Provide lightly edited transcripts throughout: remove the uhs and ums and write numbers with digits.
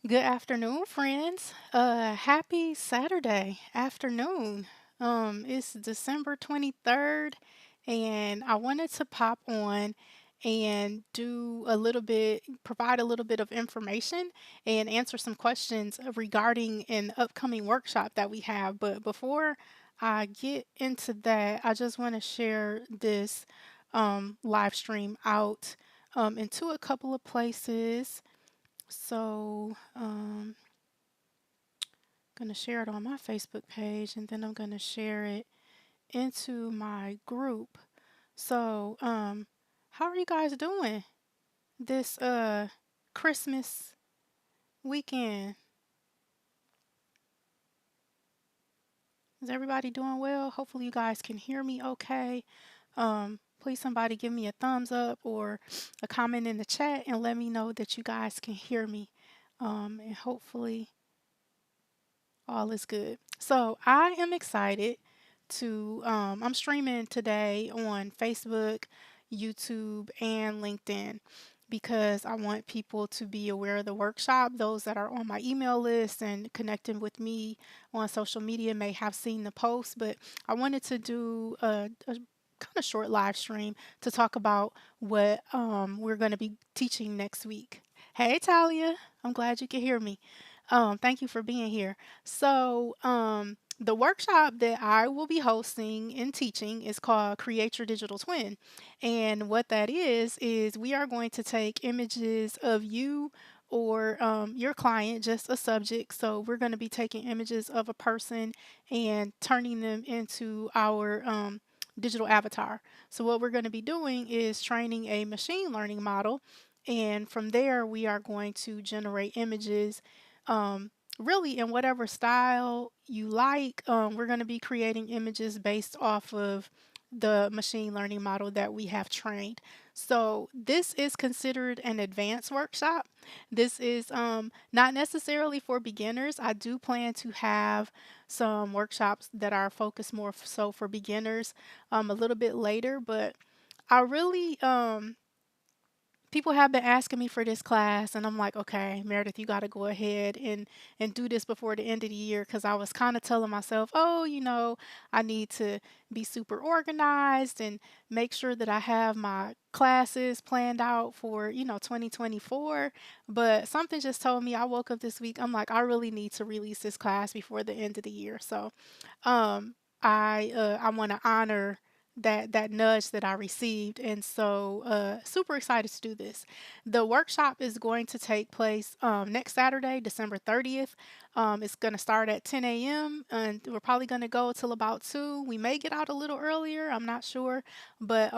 Good afternoon, friends. Happy Saturday afternoon. It's December 23rd, and I wanted to pop on and provide a little bit of information and answer some questions regarding an upcoming workshop that we have. But before I get into that, I just want to share this live stream out into a couple of places. So, going to share it on my Facebook page and then I'm going to share it into my group. So, how are you guys doing this Christmas weekend? Is everybody doing well? Hopefully you guys can hear me okay. Please somebody give me a thumbs up or a comment in the chat and let me know that you guys can hear me. And hopefully all is good. So I am excited I'm streaming today on Facebook, YouTube, and LinkedIn because I want people to be aware of the workshop. Those that are on my email list and connecting with me on social media may have seen the post, but I wanted to do a kind of short live stream to talk about what we're going to be teaching next week. Hey, Talia, I'm glad you can hear me. Thank you for being here. The workshop that I will be hosting and teaching is called Create Your Digital Twin. And what that is we are going to take images of you or your client, just a subject. So we're going to be taking images of a person and turning them into our digital avatar. So what we're going to be doing is training a machine learning model. And from there, we are going to generate images really in whatever style you like. We're going to be creating images based off of the machine learning model that we have trained. So this is considered an advanced workshop. This is not necessarily for beginners. I do plan to have some workshops that are focused more so for beginners a little bit later, but I really people have been asking me for this class and I'm like, okay, Meredith, you got to go ahead and do this before the end of the year because I was kind of telling myself, oh, I need to be super organized and make sure that I have my classes planned out for 2024. But something just told me, I woke up this week, I'm like, I really need to release this class before the end of the year. So I want to honor that nudge that I received, and so super excited to do this. The workshop is going to take place next Saturday, December 30th. It's going to start at 10 a.m. and we're probably going to go till about 2. We may get out a little earlier, I'm not sure, but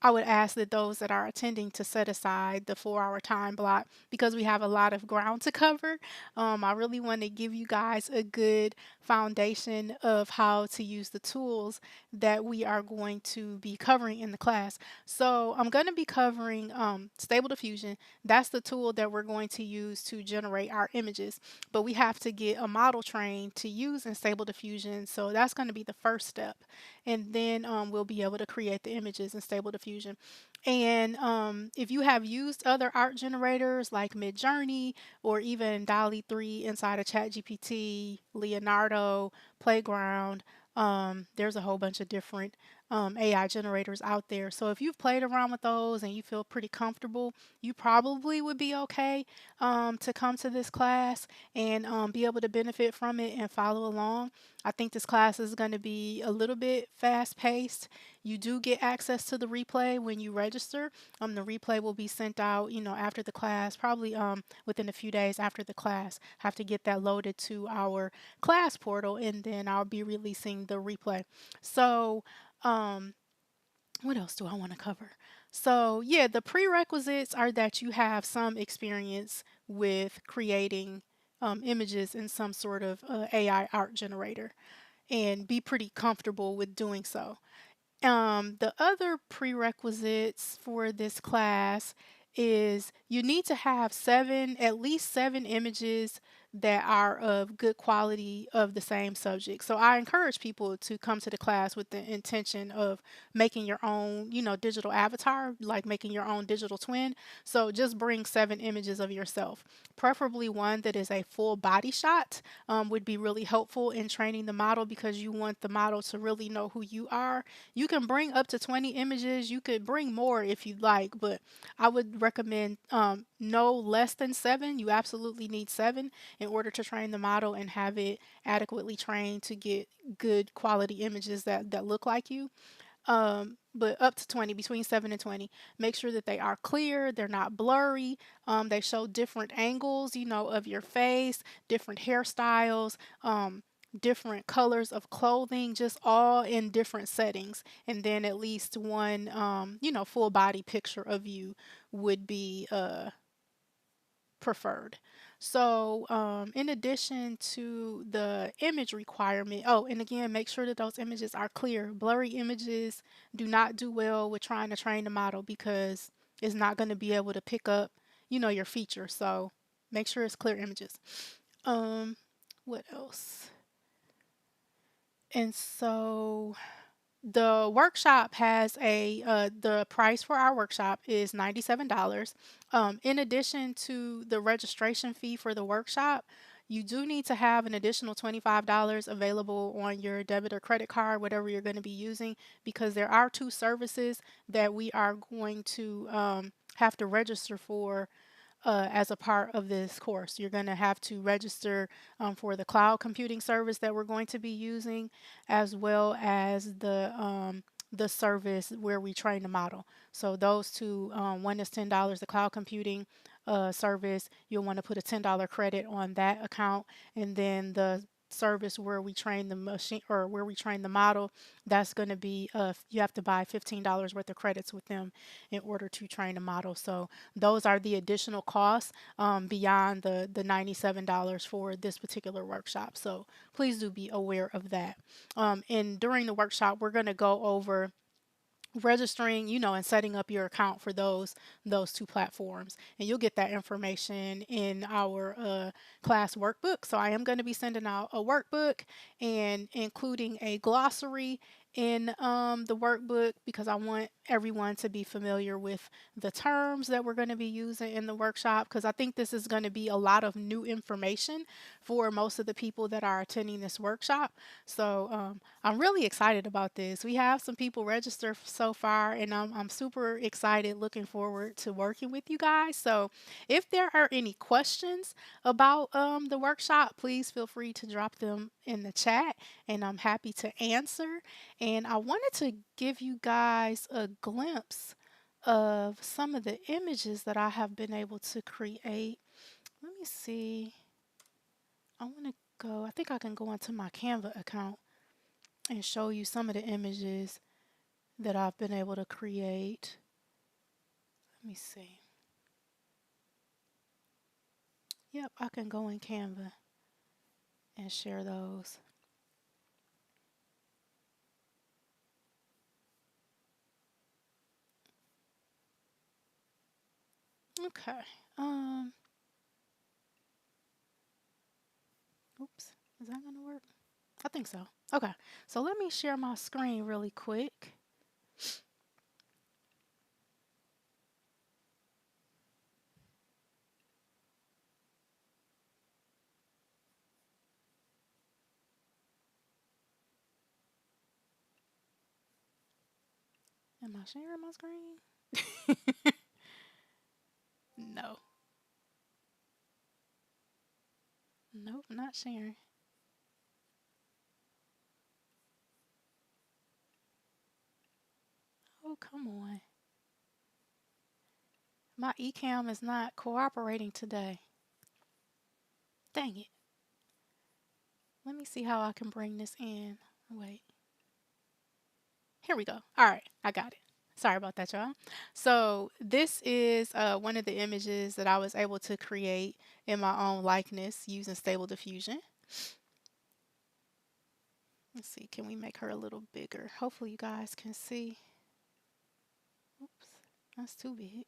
I would ask that those that are attending to set aside the 4 hour time block because we have a lot of ground to cover. I really want to give you guys a good foundation of how to use the tools that we are going to be covering in the class. So I'm going to be covering Stable Diffusion. That's the tool that we're going to use to generate our images. But we have to get a model trained to use in Stable Diffusion. So that's going to be the first step. And then we'll be able to create the images in Stable Diffusion. And if you have used other art generators like Midjourney or even DALL-E 3 inside of ChatGPT, Leonardo, Playground, there's a whole bunch of different AI generators out there. So if you've played around with those and you feel pretty comfortable, you probably would be okay to come to this class and be able to benefit from it and follow along. I think this class is going to be a little bit fast paced. You do get access to the replay when you register. The replay will be sent out, after the class, probably within a few days after the class. Have to get that loaded to our class portal, and then I'll be releasing the replay. So, what else do I want to cover? So, yeah, the prerequisites are that you have some experience with creating images in some sort of AI art generator and be pretty comfortable with doing so. The other prerequisites for this class is you need to have at least seven images that are of good quality of the same subject. So I encourage people to come to the class with the intention of making your own, digital avatar, like making your own digital twin. So just bring 7 images of yourself, preferably one that is a full body shot. Would be really helpful in training the model because you want the model to really know who you are. You can bring up to 20 images. You could bring more if you'd like, but I would recommend no less than 7. You absolutely need 7 in order to train the model and have it adequately trained to get good quality images that look like you. But up to 20, between 7 and 20. Make sure that they are clear, they're not blurry. They show different angles, of your face, different hairstyles, different colors of clothing, just all in different settings. And then at least one, full body picture of you would be preferred. So, in addition to the image requirement, oh, and again, make sure that those images are clear. Blurry images do not do well with trying to train the model because it's not going to be able to pick up, your feature. So, make sure it's clear images. Um, what else? And so, the workshop has the price for our workshop is $97. In addition to the registration fee for the workshop, you do need to have an additional $25 available on your debit or credit card, whatever you're going to be using, because there are 2 services that we are going to have to register for as a part of this course. You're going to have to register for the cloud computing service that we're going to be using, as well as the service where we train the model. So those two, one is $10, the cloud computing service. You'll want to put a $10 credit on that account, and then the service where we train the machine or where we train the model, that's going to be you have to buy $15 worth of credits with them in order to train a model. So those are the additional costs beyond the $97 for this particular workshop. So please do be aware of that. And during the workshop, we're going to go over registering, and setting up your account for those 2 platforms, and you'll get that information in our class workbook. So I am going to be sending out a workbook and including a glossary in the workbook because I want everyone to be familiar with the terms that we're going to be using in the workshop, because I think this is going to be a lot of new information for most of the people that are attending this workshop. So I'm really excited about this. We have some people register so far, and I'm super excited, looking forward to working with you guys. So if there are any questions about the workshop, please feel free to drop them in the chat, and I'm happy to answer. And I wanted to give you guys a glimpse of some of the images that I have been able to create. Let me see. I want to go, I think I can go into my Canva account and show you some of the images that I've been able to create. Let me see. Yep, I can go in Canva and share those. Okay. Oops. Is that gonna work? I think so. Okay. So let me share my screen really quick. Am I sharing my screen? No. Nope, not sharing. Oh, come on. My eCam is not cooperating today. Dang it. Let me see how I can bring this in. Wait. Here we go. All right, I got it. Sorry about that, y'all. So this is one of the images that I was able to create in my own likeness using Stable Diffusion. Let's see, can we make her a little bigger? Hopefully you guys can see. Oops, that's too big.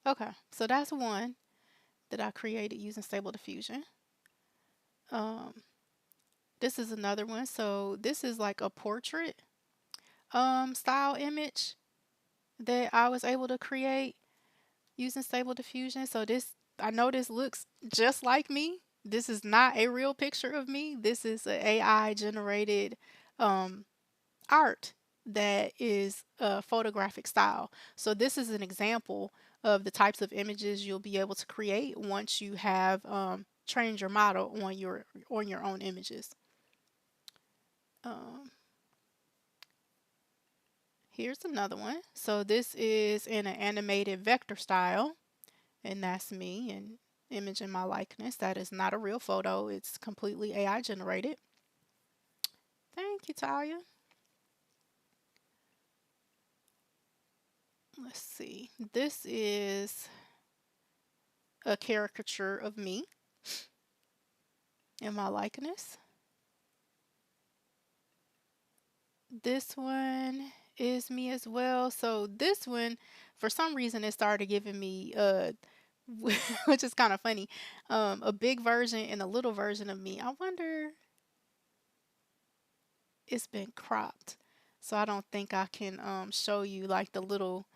Okay, so that's one that I created using Stable Diffusion. Um, this is another one. So this is like a portrait style image that I was able to create using Stable Diffusion. So this, I know this looks just like me. This is not a real picture of me. This is an AI generated um, art that is a photographic style. So this is an example of the types of images you'll be able to create once you have trained your model on your own images. Um, Here's another one. So this is in an animated vector style, and that's me and image in my likeness. That is not a real photo. It's completely AI generated. Thank you, Talia. Let's see. This is a caricature of me in my likeness. This one is me as well. So this one, for some reason, it started giving me which is kind of funny, a big version and a little version of me. I wonder, it's been cropped, so I don't think I can show you like the little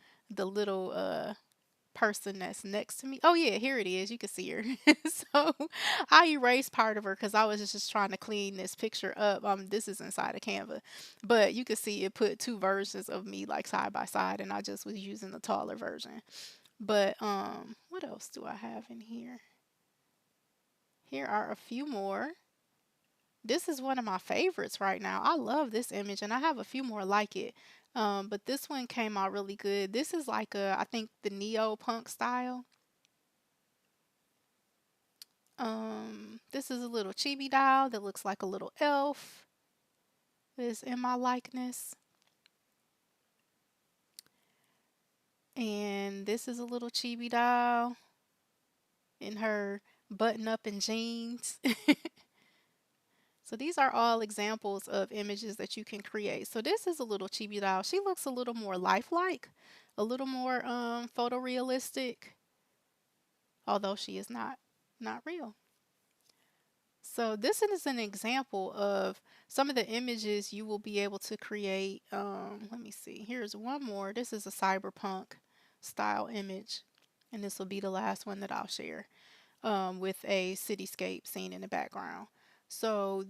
person that's next to me. Oh yeah, here it is. You can see her. So I erased part of her because I was just trying to clean this picture up. This is inside of Canva, but you can see it put two versions of me like side by side, and I just was using the taller version. But what else do I have in here? Here are a few more. This is one of my favorites right now. I love this image, and I have a few more like it. But this one came out really good. This is like I think the neo-punk style. This is a little chibi doll that looks like a little elf. Is in my likeness. And this is a little chibi doll in her button up and jeans. So these are all examples of images that you can create. So this is a little chibi doll. She looks a little more lifelike, a little more photorealistic, although she is not real. So this is an example of some of the images you will be able to create. Let me see. Here's one more. This is a cyberpunk style image, and this will be the last one that I'll share with a cityscape scene in the background. So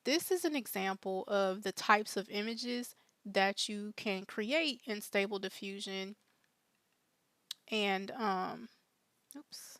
this is an example of the types of images that you can create in Stable Diffusion. And oops.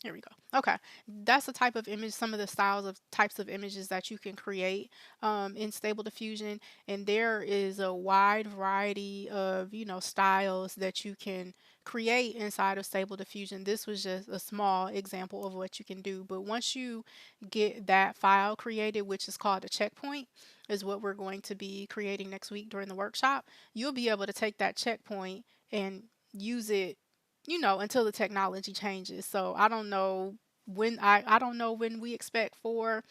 Here we go. Okay, that's the type of image, some of the styles of types of images that you can create in Stable Diffusion. And there is a wide variety of, styles that you can create inside of Stable Diffusion. This was just a small example of what you can do. But once you get that file created, which is called a checkpoint, is what we're going to be creating next week during the workshop, you'll be able to take that checkpoint and use it, until the technology changes. So I don't know when I don't know when we expect for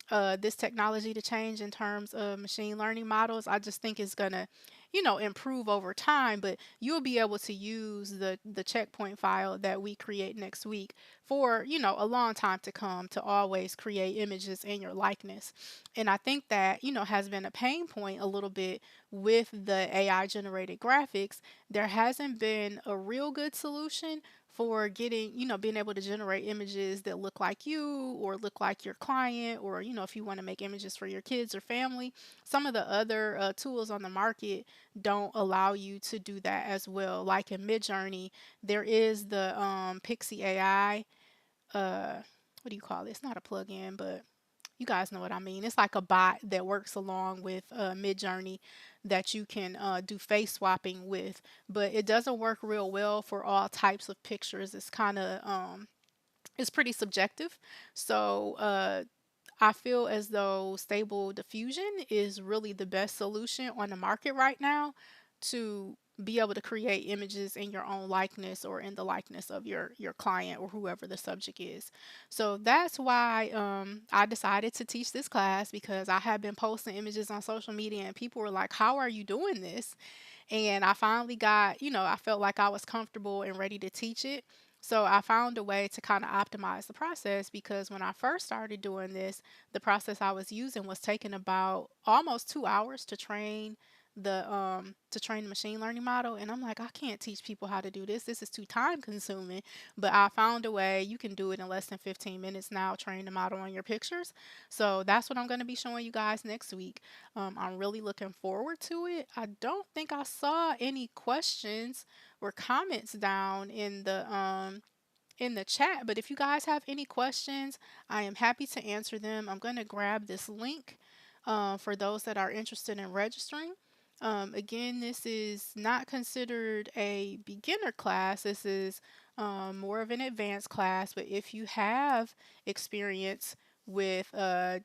this technology to change in terms of machine learning models. I just think it's gonna, improve over time. But you'll be able to use the checkpoint file that we create next week for, a long time to come, to always create images in your likeness. And I think that, has been a pain point a little bit with the AI generated graphics. There hasn't been a real good solution for getting, being able to generate images that look like you or look like your client, or, if you want to make images for your kids or family. Some of the other tools on the market don't allow you to do that as well. Like in Midjourney, there is the Pixie AI. What do you call it? It's not a plugin, but you guys know what I mean. It's like a bot that works along with Midjourney that you can do face swapping with, but it doesn't work real well for all types of pictures. It's kind of it's pretty subjective. So I feel as though Stable Diffusion is really the best solution on the market right now to be able to create images in your own likeness or in the likeness of your client or whoever the subject is. So that's why I decided to teach this class, because I have been posting images on social media and people were like, "How are you doing this?" And I finally got, I felt like I was comfortable and ready to teach it. So I found a way to kind of optimize the process because when I first started doing this, the process I was using was taking about almost 2 hours to train the machine learning model. And I'm like, I can't teach people how to do this. This is too time consuming. But I found a way you can do it in less than 15 minutes now, train the model on your pictures. So that's what I'm going to be showing you guys next week. I'm really looking forward to it. I don't think I saw any questions or comments down in the chat, but if you guys have any questions, I am happy to answer them. I'm going to grab this link for those that are interested in registering. Again, this is not considered a beginner class. This is more of an advanced class, but if you have experience with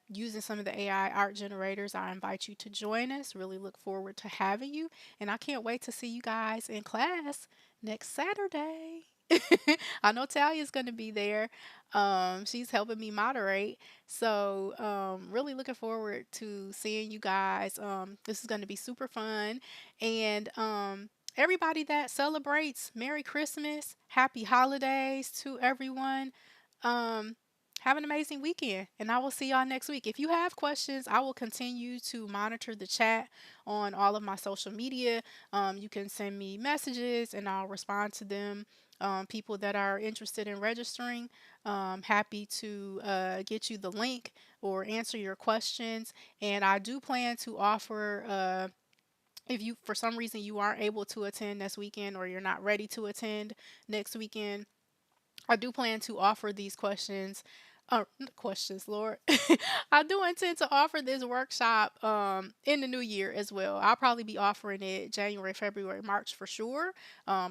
using some of the AI art generators, I invite you to join us. Really look forward to having you, and I can't wait to see you guys in class next Saturday. I know Talia's going to be there. She's helping me moderate. So, really looking forward to seeing you guys. This is going to be super fun. And everybody that celebrates, Merry Christmas, Happy Holidays to everyone. Um, have an amazing weekend, and I will see y'all next week. If you have questions, I will continue to monitor the chat on all of my social media. You can send me messages, and I'll respond to them. People that are interested in registering, happy to get you the link or answer your questions. And I do plan to offer, if you for some reason you aren't able to attend this weekend or you're not ready to attend next weekend, I do plan to offer these questions. Questions, Lord. I do intend to offer this workshop in the new year as well. I'll probably be offering it January, February, March for sure.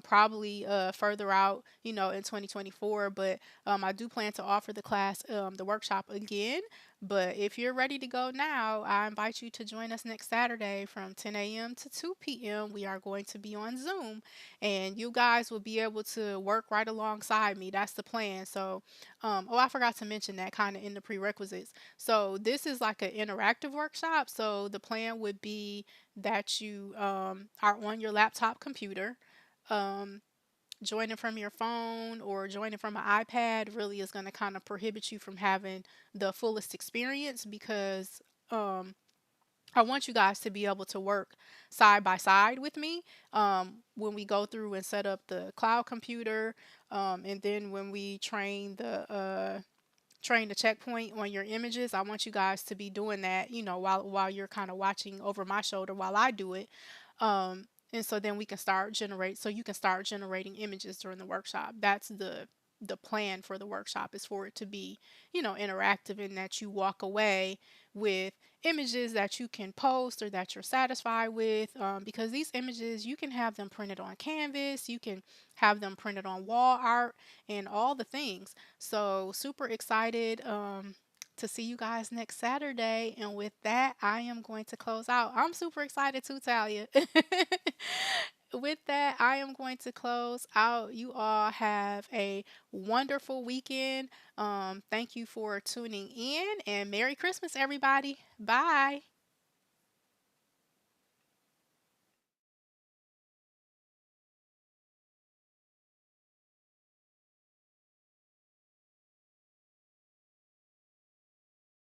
Probably further out, in 2024. But I do plan to offer the workshop again. But if you're ready to go now, I invite you to join us next Saturday from 10 a.m. to 2 p.m. We are going to be on Zoom, and you guys will be able to work right alongside me. That's the plan. So, oh, I forgot to mention that kind of in the prerequisites. So, this is like an interactive workshop. So, the plan would be that you are on your laptop computer. Um, Joining from your phone or joining from an iPad really is going to kind of prohibit you from having the fullest experience because um, I want you guys to be able to work side by side with me when we go through and set up the cloud computer, and then when we train the checkpoint on your images. I want you guys to be doing that, while you're kind of watching over my shoulder while I do it. And so then so you can start generating images during the workshop. That's the plan for the workshop, is for it to be, interactive, in that you walk away with images that you can post or that you're satisfied with, because these images, you can have them printed on canvas, you can have them printed on wall art, and all the things. So super excited to see you guys next Saturday. And with that, I am going to close out. I'm super excited too, Talia. With that, I am going to close out. You all have a wonderful weekend. Thank you for tuning in, and Merry Christmas, everybody. Bye.